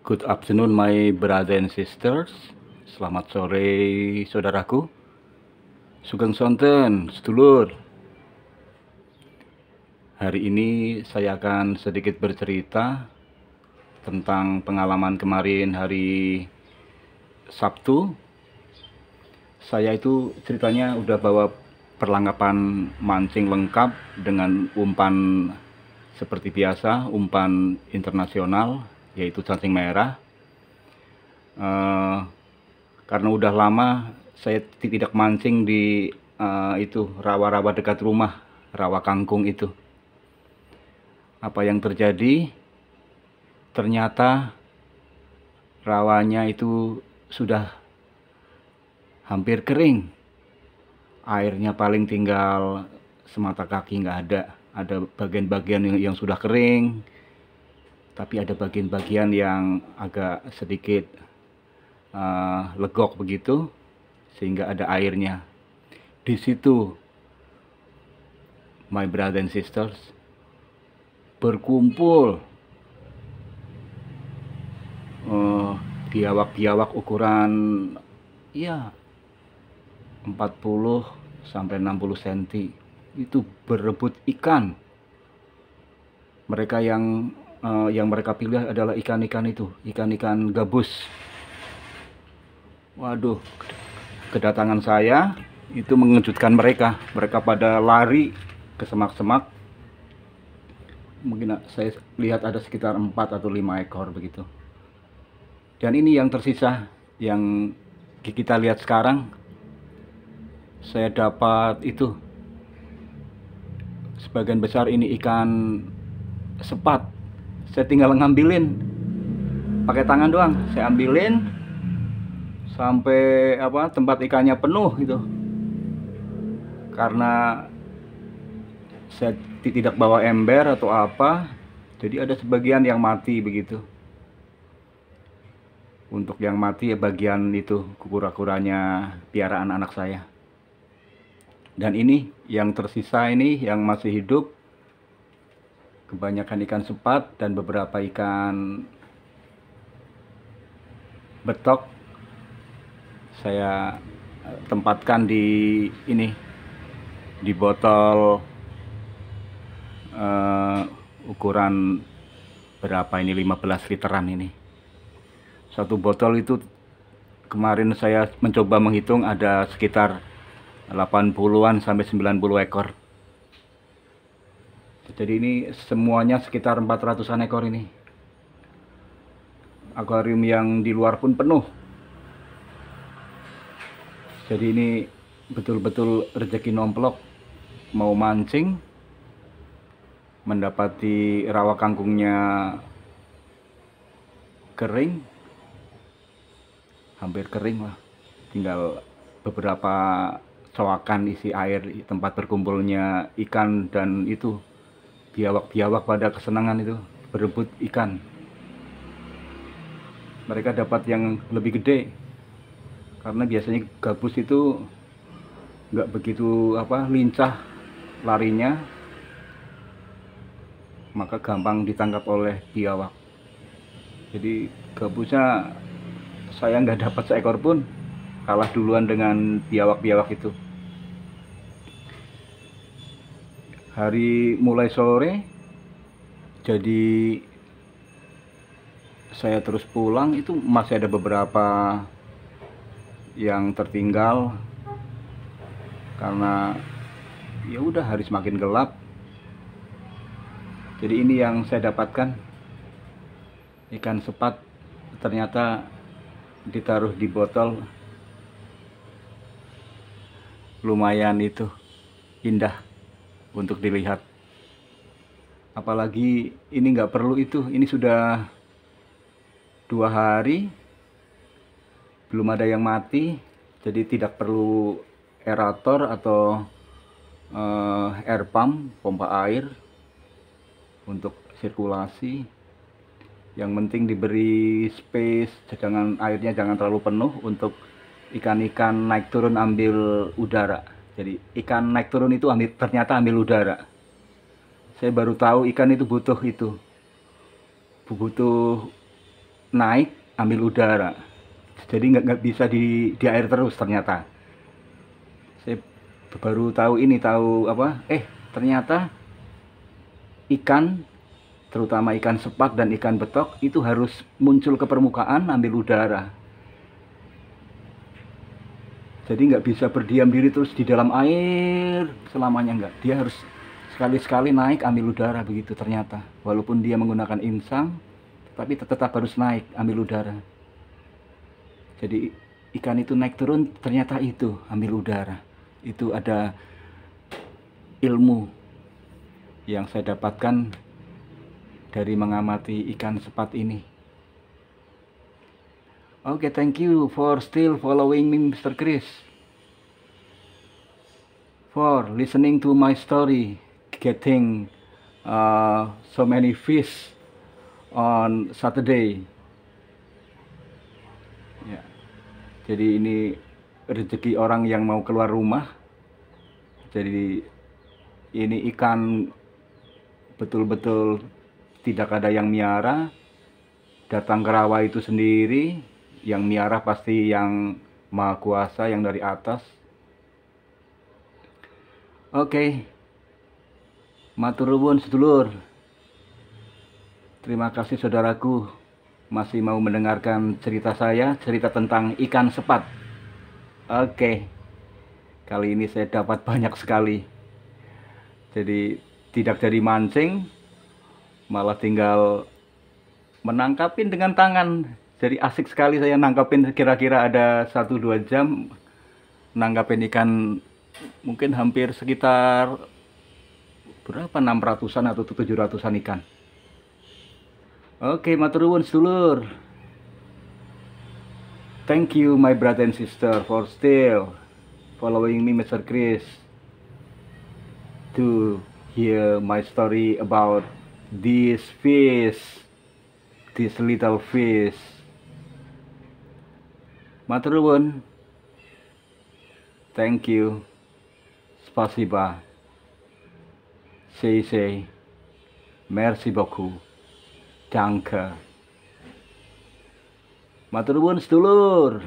Good afternoon, my brother and sisters. Selamat sore, saudaraku. Sugeng sonten, sedulur. Hari ini saya akan sedikit bercerita tentang pengalaman kemarin hari Sabtu. Saya itu ceritanya udah bawa perlengkapan mancing lengkap dengan umpan seperti biasa, umpan internasional, yaitu cacing merah. Karena udah lama saya tidak mancing di itu rawa-rawa dekat rumah, rawa kangkung itu. Apa yang terjadi? Ternyata rawanya itu sudah hampir kering. Airnya paling tinggal semata kaki, nggak ada. Ada bagian-bagian yang sudah kering, tapi ada bagian-bagian yang agak sedikit legok begitu, sehingga ada airnya. Di situ, my brother and sisters, berkumpul biawak-biawak ukuran ya 40 sampai 60 cm itu berebut ikan. Mereka yang mereka pilih adalah ikan-ikan itu, ikan-ikan gabus. Waduh, kedatangan saya itu mengejutkan mereka. Mereka pada lari ke semak-semak. Mungkin saya lihat ada sekitar 4 atau 5 ekor begitu. Dan ini yang tersisa, yang kita lihat sekarang. Saya dapat itu, sebagian besar ini ikan sepat. Saya tinggal ngambilin pakai tangan doang. Saya ambilin sampai tempat ikannya penuh gitu. Karena saya tidak bawa ember atau apa, jadi ada sebagian yang mati begitu. Untuk yang mati ya bagian itu kura-kuranya piaraan anak saya. Dan ini yang tersisa, ini yang masih hidup, kebanyakan ikan sepat dan beberapa ikan betok. Saya tempatkan di ini, di botol ukuran berapa ini, 15 literan ini. Satu botol itu kemarin saya mencoba menghitung ada sekitar 80-an sampai 90 ekor. Jadi ini semuanya sekitar 400-an ekor ini. Akuarium yang di luar pun penuh. Jadi ini betul-betul rezeki nomplok. Mau mancing, mendapati rawa kangkungnya kering, hampir kering lah. Tinggal beberapa coakan isi air tempat berkumpulnya ikan, dan itu biawak-biawak pada kesenangan itu berebut ikan. Mereka dapat yang lebih gede karena biasanya gabus itu nggak begitu lincah larinya, maka gampang ditangkap oleh biawak. Jadi gabusnya saya nggak dapat seekor pun, kalah duluan dengan biawak-biawak itu. Hari mulai sore, jadi saya terus pulang, itu masih ada beberapa yang tertinggal karena ya udah hari semakin gelap. Jadi ini yang saya dapatkan, ikan sepat ternyata ditaruh di botol. Lumayan itu indah untuk dilihat. Apalagi ini nggak perlu itu, ini sudah 2 hari belum ada yang mati, jadi tidak perlu aerator atau air pump, pompa air untuk sirkulasi. Yang penting diberi space, jangan airnya jangan terlalu penuh untuk ikan-ikan naik turun ambil udara. Jadi ikan naik turun itu ternyata ambil udara. Saya baru tahu ikan itu butuh naik ambil udara. Jadi nggak bisa di air terus ternyata. Saya baru tahu ini, tahu apa? Ternyata ikan, terutama ikan sepat dan ikan betok itu harus muncul ke permukaan ambil udara. Jadi nggak bisa berdiam diri terus di dalam air selamanya, nggak. Dia harus sekali-sekali naik ambil udara begitu ternyata. Walaupun dia menggunakan insang, tapi tetap harus naik ambil udara. Jadi ikan itu naik turun ternyata itu ambil udara. Itu ada ilmu yang saya dapatkan dari mengamati ikan sepat ini. Okay, thank you for still following me, Mr. Chris. For listening to my story, getting so many fish on Saturday. Ya. Jadi ini rezeki orang yang mau keluar rumah. Jadi ini ikan betul-betul tidak ada yang miara, datang ke rawa itu sendiri. Yang miara pasti yang Maha Kuasa, yang dari atas. Oke, matur nuwun sedulur. Terima kasih saudaraku masih mau mendengarkan cerita saya, cerita tentang ikan sepat. Oke, kali ini saya dapat banyak sekali. Jadi tidak jadi mancing, malah tinggal menangkapin dengan tangan. Jadi asik sekali saya nangkapin, kira-kira ada 1-2 jam nangkapin ikan, mungkin hampir sekitar berapa, 600-an atau 700-an ikan. Oke, matur nuwun sedulur. Thank you my brother and sister for still following me, Mr. Chris, to hear my story about this fish, this little fish. Matur nuwun. Thank you. Spasiba. Say. Merci beaucoup. Danke. Matur nuwun sedulur.